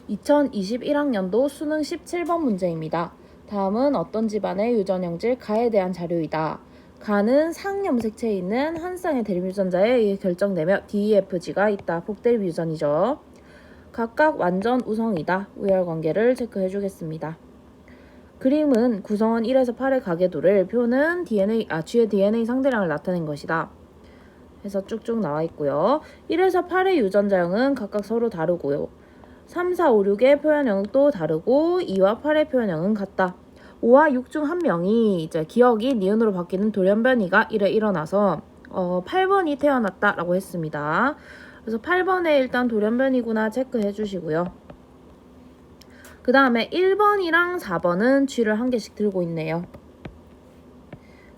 2021학년도 수능 17번 문제입니다. 다음은 어떤 집안의 유전형질 가에 대한 자료이다. 가는 상염색체에 있는 한 쌍의 대립유전자에 의해 결정되며 DEFG가 있다. 복대립 유전이죠. 각각 완전 우성이다. 우열관계를 체크해 주겠습니다. 그림은 구성원 1에서 8의 가계도를, 표는 G의 DNA 상대량을 나타낸 것이다. 해서 쭉쭉 나와 있고요. 1에서 8의 유전자형은 각각 서로 다르고요. 3, 4, 5, 6의 표현형도 다르고 2와 8의 표현형은 같다. 5와 6 중 한 명이 이제 기억이 니은으로 바뀌는 돌연변이가 일어나서 8번이 태어났다라고 했습니다. 그래서 8번에 일단 돌연변이구나 체크해 주시고요. 그 다음에 1번이랑 4번은 G를 한 개씩 들고 있네요.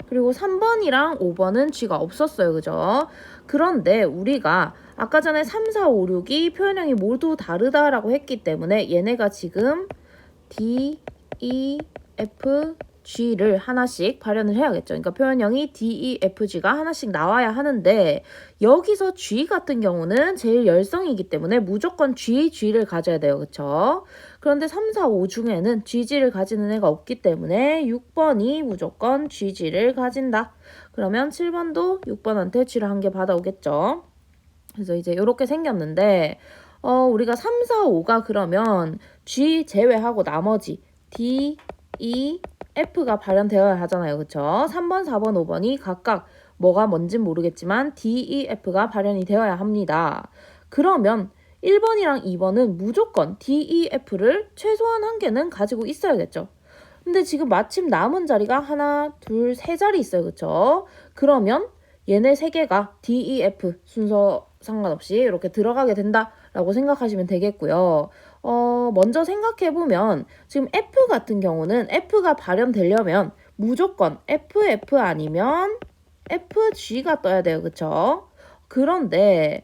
그리고 3번이랑 5번은 G가 없었어요. 그죠? 그런데 우리가 아까 전에 3, 4, 5, 6이 표현형이 모두 다르다라고 했기 때문에 얘네가 지금 D, E, F, G를 하나씩 발현을 해야겠죠. 그러니까 표현형이 D, E, F, G가 하나씩 나와야 하는데 여기서 G 같은 경우는 제일 열성이기 때문에 무조건 G를 가져야 돼요. 그쵸? 그런데 3, 4, 5 중에는 GG를 가지는 애가 없기 때문에 6번이 무조건 GG를 가진다. 그러면 7번도 6번한테 G를 한 개 받아오겠죠. 그래서 이제 이렇게 생겼는데 우리가 3, 4, 5가 그러면 G 제외하고 나머지 D, E, F가 발현되어야 하잖아요. 그쵸? 3번, 4번, 5번이 각각 뭐가 뭔진 모르겠지만 D, E, F가 발현이 되어야 합니다. 그러면 1번이랑 2번은 무조건 D, E, F를 최소한 한 개는 가지고 있어야겠죠. 근데 지금 마침 남은 자리가 하나, 둘, 세 자리 있어요. 그쵸? 그러면 얘네 세 개가 D, E, F 순서 상관없이 이렇게 들어가게 된다라고 생각하시면 되겠고요. 먼저 생각해보면 지금 F 같은 경우는 F가 발현되려면 무조건 FF 아니면 FG가 떠야 돼요. 그쵸? 그런데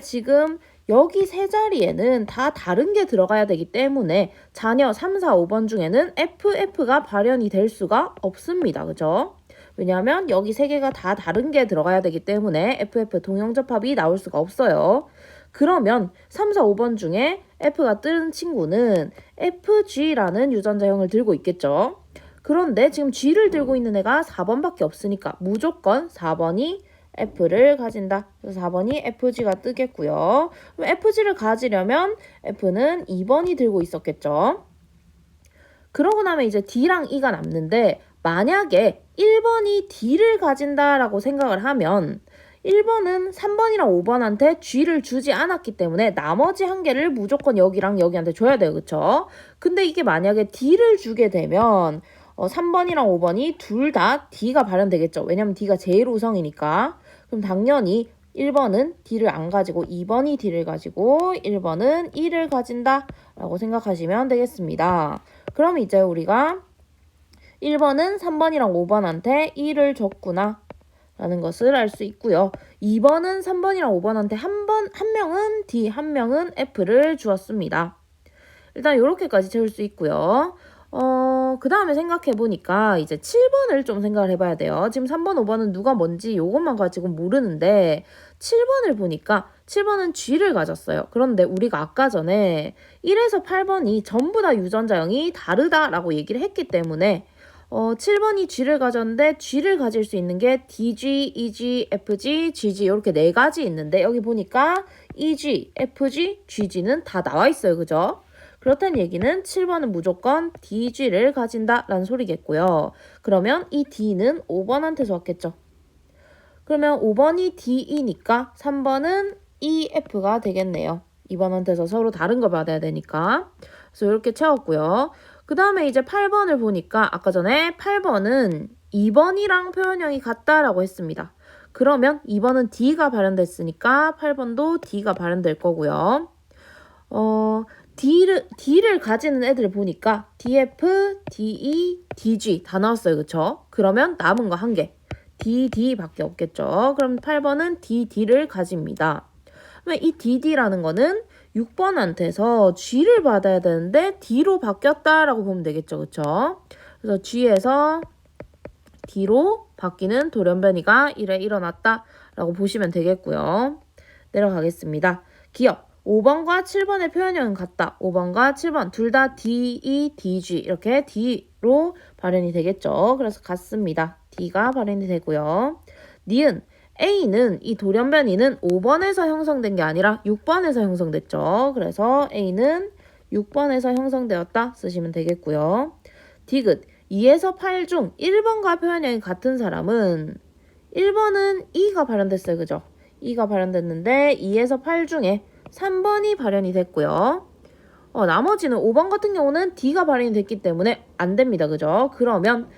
지금 여기 세 자리에는 다 다른 게 들어가야 되기 때문에 자녀 3, 4, 5번 중에는 FF가 발현이 될 수가 없습니다. 그죠? 왜냐하면 여기 세 개가 다 다른 게 들어가야 되기 때문에 FF 동형접합이 나올 수가 없어요. 그러면 3, 4, 5번 중에 F가 뜨는 친구는 FG라는 유전자형을 들고 있겠죠. 그런데 지금 G를 들고 있는 애가 4번밖에 없으니까 무조건 4번이 F를 가진다. 그래서 4번이 FG가 뜨겠고요. 그럼 FG를 가지려면 F는 2번이 들고 있었겠죠. 그러고 나면 이제 D랑 E가 남는데 만약에 1번이 D를 가진다라고 생각을 하면 1번은 3번이랑 5번한테 G를 주지 않았기 때문에 나머지 한 개를 무조건 여기랑 여기한테 줘야 돼요. 그쵸? 근데 이게 만약에 D를 주게 되면 3번이랑 5번이 둘 다 D가 발현되겠죠. 왜냐면 D가 제일 우성이니까. 그럼 당연히 1번은 D를 안 가지고 2번이 D를 가지고 1번은 E를 가진다 라고 생각하시면 되겠습니다. 그럼 이제 우리가 1번은 3번이랑 5번한테 E를 줬구나 라는 것을 알 수 있고요. 2번은 3번이랑 5번한테 한 명은 D, 한 명은 F를 주었습니다. 일단 이렇게까지 채울 수 있고요. 그 다음에 생각해보니까 이제 7번을 좀 생각을 해봐야 돼요. 지금 3번, 5번은 누가 뭔지 이것만 가지고 모르는데 7번을 보니까 7번은 G를 가졌어요. 그런데 우리가 아까 전에 1에서 8번이 전부 다 유전자형이 다르다라고 얘기를 했기 때문에 7번이 G를 가졌는데 G를 가질 수 있는 게 DG, EG, FG, GG 이렇게 네 가지 있는데 여기 보니까 EG, FG, GG는 다 나와 있어요. 그죠? 그렇다는 얘기는 7번은 무조건 DG를 가진다라는 소리겠고요. 그러면 이 D는 5번한테서 왔겠죠. 그러면 5번이 DE니까 3번은 EF가 되겠네요. 2번한테서 서로 다른 거 받아야 되니까. 그래서 이렇게 채웠고요. 그 다음에 이제 8번을 보니까 아까 전에 8번은 2번이랑 표현형이 같다라고 했습니다. 그러면 2번은 D가 발현됐으니까 8번도 D가 발현될 거고요. D를 가지는 애들 보니까 DF, DE, DG 다 나왔어요. 그쵸? 그러면 남은 거 한 개. DD 밖에 없겠죠. 그럼 8번은 DD를 가집니다. 그러면 이 DD라는 거는 6번한테서 G를 받아야 되는데 D로 바뀌었다라고 보면 되겠죠. 그쵸? 그래서 G에서 D로 바뀌는 돌연변이가 일어났다라고 보시면 되겠고요. 내려가겠습니다. 기억. 5번과 7번의 표현형은 같다. 5번과 7번 둘 다 D, E, DG 이렇게 D로 발현이 되겠죠. 그래서 같습니다. D가 발현이 되고요. 니은 A는 이 돌연변이는 5번에서 형성된 게 아니라 6번에서 형성됐죠. 그래서 A는 6번에서 형성되었다 쓰시면 되겠고요. 디귿 2에서 8 중 1번과 표현형이 같은 사람은 1번은 E가 발현됐어요. 그죠? E가 발현됐는데 2에서 8 중에 3번이 발현이 됐고요. 나머지는 5번 같은 경우는 D가 발현이 됐기 때문에 안 됩니다. 그죠? 그러면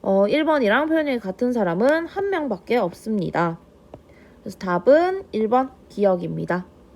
1번이랑 표현형이 같은 사람은 한 명밖에 없습니다. 그래서 답은 1번 기억입니다.